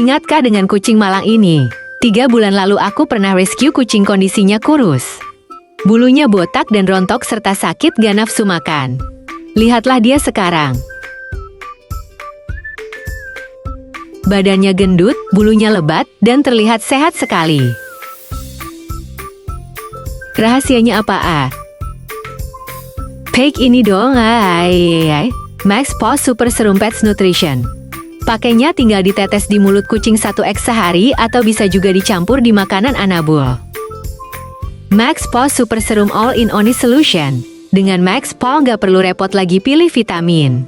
Ingatkah dengan kucing malang ini? 3 bulan lalu aku pernah rescue kucing kondisinya kurus. Bulunya botak dan rontok serta sakit gak nafsu makan. Lihatlah dia sekarang. Badannya gendut, bulunya lebat, dan terlihat sehat sekali. Rahasianya apa? Pack ini dong, Max Paw Super Serum Pets Nutrition. Pakainya tinggal ditetes di mulut kucing 1x sehari atau bisa juga dicampur di makanan anabul. Max Paw Super Serum All-in-One Solution. Dengan Max Paw nggak perlu repot lagi pilih vitamin.